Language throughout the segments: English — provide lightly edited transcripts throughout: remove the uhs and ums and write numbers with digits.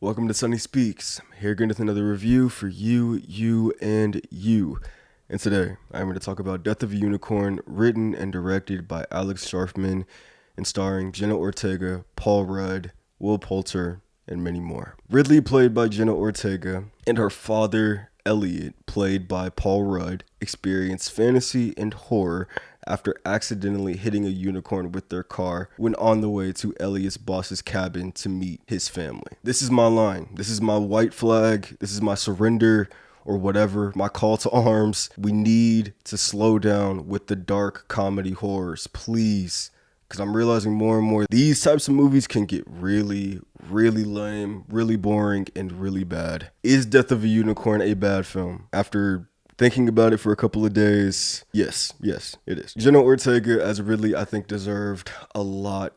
Welcome to SunnySpeaks. I'm here again with another review for you, and you. And today, I'm going to talk about Death of a Unicorn, written and directed by Alex Scharfman, and starring Jenna Ortega, Paul Rudd, Will Poulter, and many more. Ridley, played by Jenna Ortega, and her father, Elliot, played by Paul Rudd, experience fantasy and horror after accidentally hitting a unicorn with their car when on the way to Elliot's boss's cabin to meet his family. This is my line. This is my white flag. This is my surrender or whatever, my call to arms. We need to slow down with the dark comedy horrors, please. Because I'm realizing more and more these types of movies can get really lame, really boring, and really bad. Is Death of a Unicorn a bad film? After thinking about it for a couple of days, yes, it is. Jenna Ortega as Ridley, I think, deserved a lot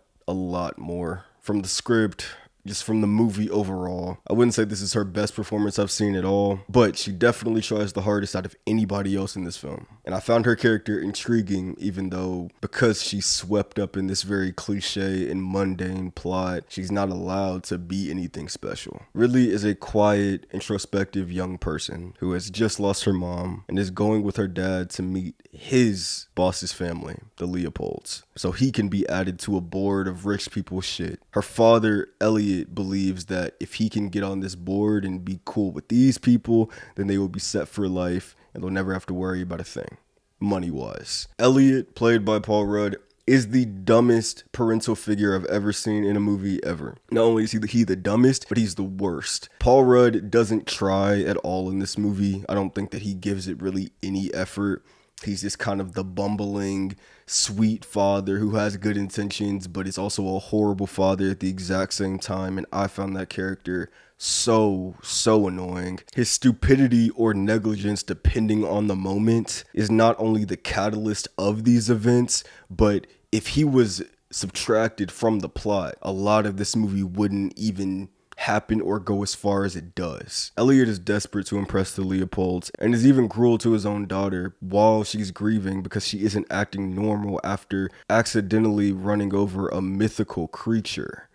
more from the script, just from the movie overall. I wouldn't say this is her best performance I've seen at all, but she definitely tries the hardest out of anybody else in this film. And I found her character intriguing, even though because she's swept up in this very cliche and mundane plot, she's not allowed to be anything special. Ridley is a quiet, introspective young person who has just lost her mom and is going with her dad to meet his boss's family, the Leopolds, so he can be added to a board of rich people's shit. Her father, Elliot, believes that if he can get on this board and be cool with these people, then they will be set for life and they'll never have to worry about a thing, money-wise. Elliot, played by Paul Rudd, is the dumbest parental figure I've ever seen in a movie ever. Not only is he the dumbest, but he's the worst. Paul Rudd doesn't try at all in this movie. I don't think that he gives it really any effort. He's just kind of the bumbling, sweet father who has good intentions, but is also a horrible father at the exact same time. And I found that character so annoying. His stupidity or negligence, depending on the moment, is not only the catalyst of these events, but if he was subtracted from the plot, a lot of this movie wouldn't even happen or go as far as it does. Elliot is desperate to impress the Leopolds and is even cruel to his own daughter while she's grieving because she isn't acting normal after accidentally running over a mythical creature.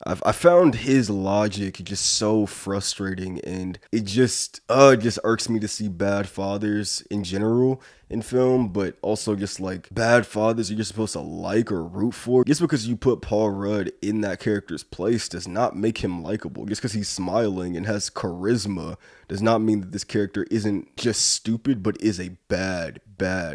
I found his logic just so frustrating, and it just irks me to see bad fathers in general in film, but also just like bad fathers you're supposed to like or root for. Just because you put Paul Rudd in that character's place does not make him likable. Just because he's smiling and has charisma does not mean that this character isn't just stupid, but is a bad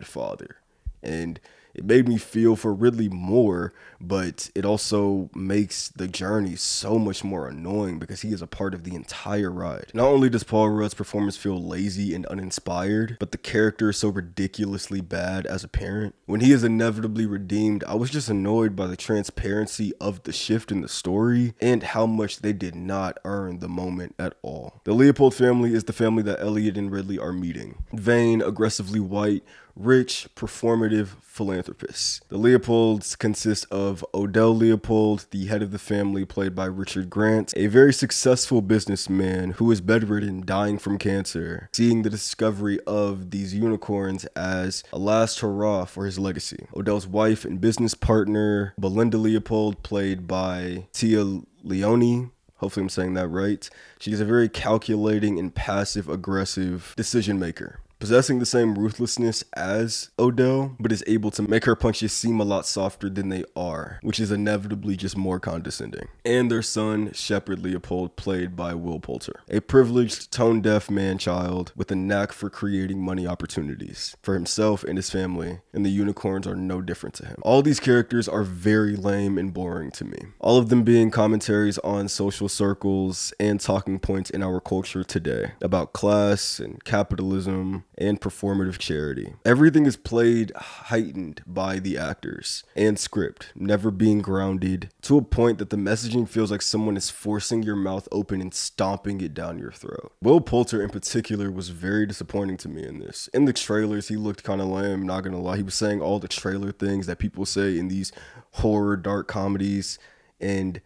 father. And it made me feel for Ridley more, but it also makes the journey so much more annoying because he is a part of the entire ride. Not only does Paul Rudd's performance feel lazy and uninspired, but the character is so ridiculously bad as a parent. When he is inevitably redeemed, I was just annoyed by the transparency of the shift in the story and how much they did not earn the moment at all. The Leopold family is the family that Elliot and Ridley are meeting. Vain, aggressively white, rich, performative philanthropists. The Leopolds consist of Odell Leopold, the head of the family, played by Richard Grant, a very successful businessman who is bedridden, dying from cancer, seeing the discovery of these unicorns as a last hurrah for his legacy. Odell's wife and business partner, Belinda Leopold, played by Téa Leoni. Hopefully I'm saying that right. She is a very calculating and passive-aggressive decision maker, possessing the same ruthlessness as Odell, but is able to make her punches seem a lot softer than they are, which is inevitably just more condescending. And their son, Sheperd Leopold, played by Will Poulter, a privileged, tone-deaf man-child with a knack for creating money opportunities for himself and his family, and the unicorns are no different to him. All these characters are very lame and boring to me, all of them being commentaries on social circles and talking points in our culture today about class and capitalism and performative charity. Everything is played heightened by the actors and script, never being grounded to a point that the messaging feels like someone is forcing your mouth open and stomping it down your throat. Will Poulter in particular was very disappointing to me in this. In the trailers, he looked kind of lame, not gonna lie. He was saying all the trailer things that people say in these horror, dark comedies, and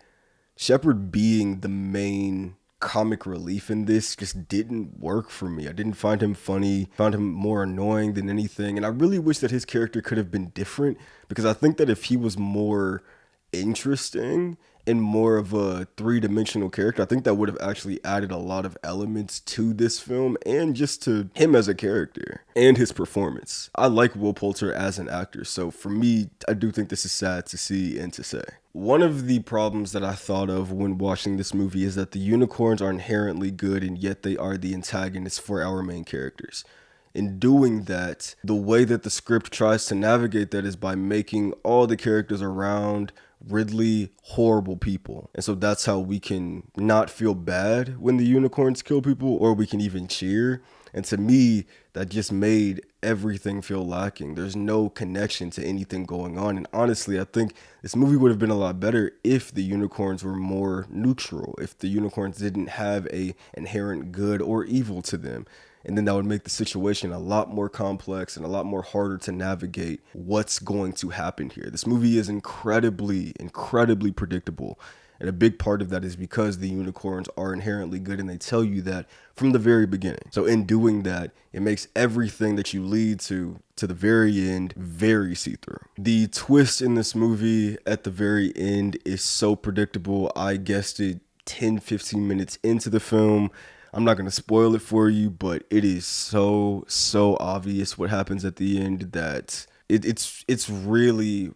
Sheperd being the main comic relief in this just didn't work for me. I didn't find him funny, found him more annoying than anything, and I really wish that his character could have been different, because I think that if he was more interesting in more of a three-dimensional character, I think that would have actually added a lot of elements to this film and just to him as a character and his performance. I like Will Poulter as an actor, so for me, I do think this is sad to see and to say. One of the problems that I thought of when watching this movie is that the unicorns are inherently good and yet they are the antagonists for our main characters. In doing that, the way that the script tries to navigate that is by making all the characters around Ridley horrible people. And so that's how we can not feel bad when the unicorns kill people, or we can even cheer. And to me, that just made everything feel lacking. There's no connection to anything going on. And honestly, I think this movie would have been a lot better if the unicorns were more neutral, if the unicorns didn't have a inherent good or evil to them. And then that would make the situation a lot more complex and a lot more harder to navigate what's going to happen here. This movie is incredibly predictable. And a big part of that is because the unicorns are inherently good, and they tell you that from the very beginning. So in doing that, it makes everything that you lead to the very end very see-through. The twist in this movie at the very end is so predictable. I guessed it 10-15 minutes into the film. I'm not going to spoil it for you, but it is so obvious what happens at the end that it's really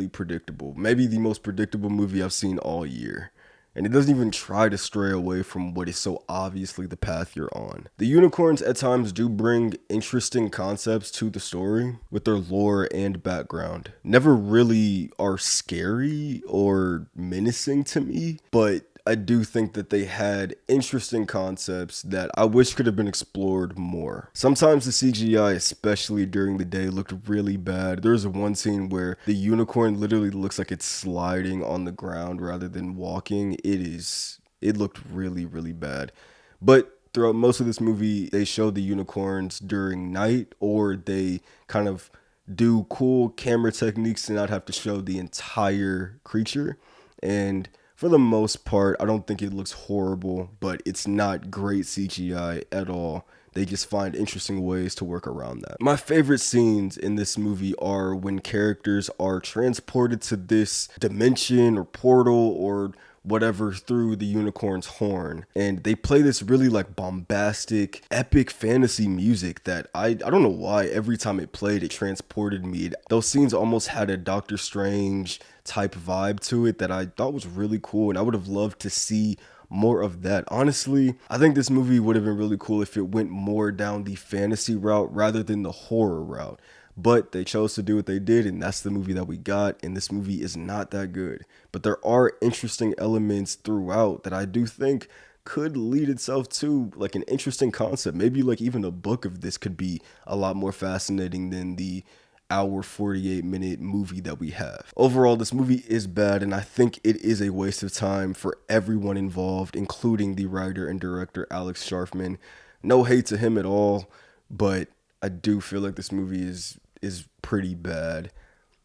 predictable. Maybe the most predictable movie I've seen all year. And it doesn't even try to stray away from what is so obviously the path you're on. The unicorns at times do bring interesting concepts to the story with their lore and background. Never really are scary or menacing to me, but I do think that they had interesting concepts that I wish could have been explored more. Sometimes the CGI, especially during the day, looked really bad. There's one scene where the unicorn literally looks like it's sliding on the ground rather than walking. It looked really bad. But throughout most of this movie, they show the unicorns during night, or they kind of do cool camera techniques to not have to show the entire creature. And for the most part, I don't think it looks horrible, but it's not great CGI at all. They just find interesting ways to work around that. My favorite scenes in this movie are when characters are transported to this dimension or portal or whatever through the unicorn's horn, and they play this really like bombastic epic fantasy music that I don't know why every time it played it transported me. Those scenes almost had a Doctor Strange type vibe to it that I thought was really cool, and I would have loved to see more of that. Honestly, I think this movie would have been really cool if it went more down the fantasy route rather than the horror route. But they chose to do what they did, and that's the movie that we got, and this movie is not that good. But there are interesting elements throughout that I do think could lead itself to like an interesting concept. Maybe like even a book of this could be a lot more fascinating than the hour 48-minute movie that we have. Overall, this movie is bad, and I think it is a waste of time for everyone involved, including the writer and director Alex Scharfman. No hate to him at all, but I do feel like this movie is pretty bad.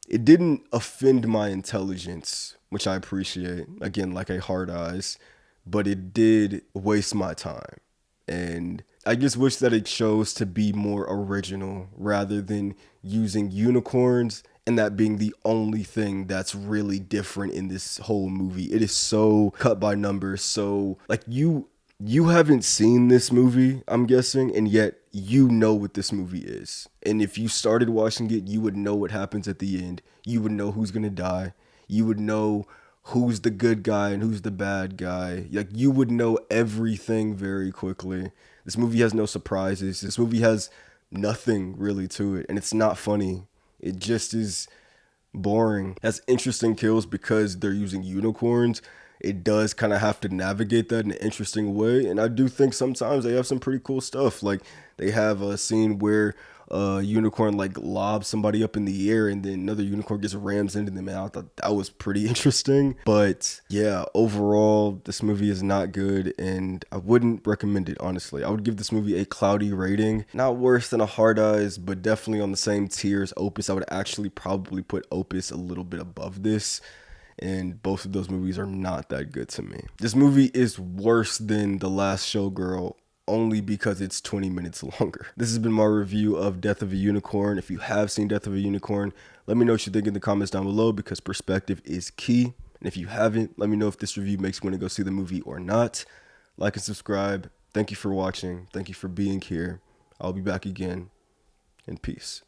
It didn't offend my intelligence, which I appreciate, again, like a hard eyes, but it did waste my time. And I just wish that it chose to be more original rather than using unicorns and that being the only thing that's really different in this whole movie. It is so cut by numbers. So like you haven't seen this movie, I'm guessing, and yet you know what this movie is. And if you started watching it, you would know what happens at the end. You would know who's gonna die. You would know who's the good guy and who's the bad guy. Like, you would know everything very quickly. This movie has no surprises. This movie has nothing really to it, and it's not funny. It just is boring. It has interesting kills because they're using unicorns. It does kind of have to navigate that in an interesting way, and I do think sometimes they have some pretty cool stuff. Like, they have a scene where a unicorn like lobs somebody up in the air and then another unicorn just rams into them, and I thought that was pretty interesting. But yeah, overall this movie is not good, and I wouldn't recommend it. Honestly, I would give this movie a cloudy rating. Not worse than a Hard Eyes, but definitely on the same tier as Opus. I would actually probably put Opus a little bit above this, and both of those movies are not that good to me. This movie is worse than The Last Showgirl only because it's 20 minutes longer. This has been my review of Death of a Unicorn. If you have seen Death of a Unicorn, let me know what you think in the comments down below, because perspective is key. And if you haven't, let me know if this review makes you want to go see the movie or not. Like and subscribe. Thank you for watching. Thank you for being here. I'll be back again. And peace.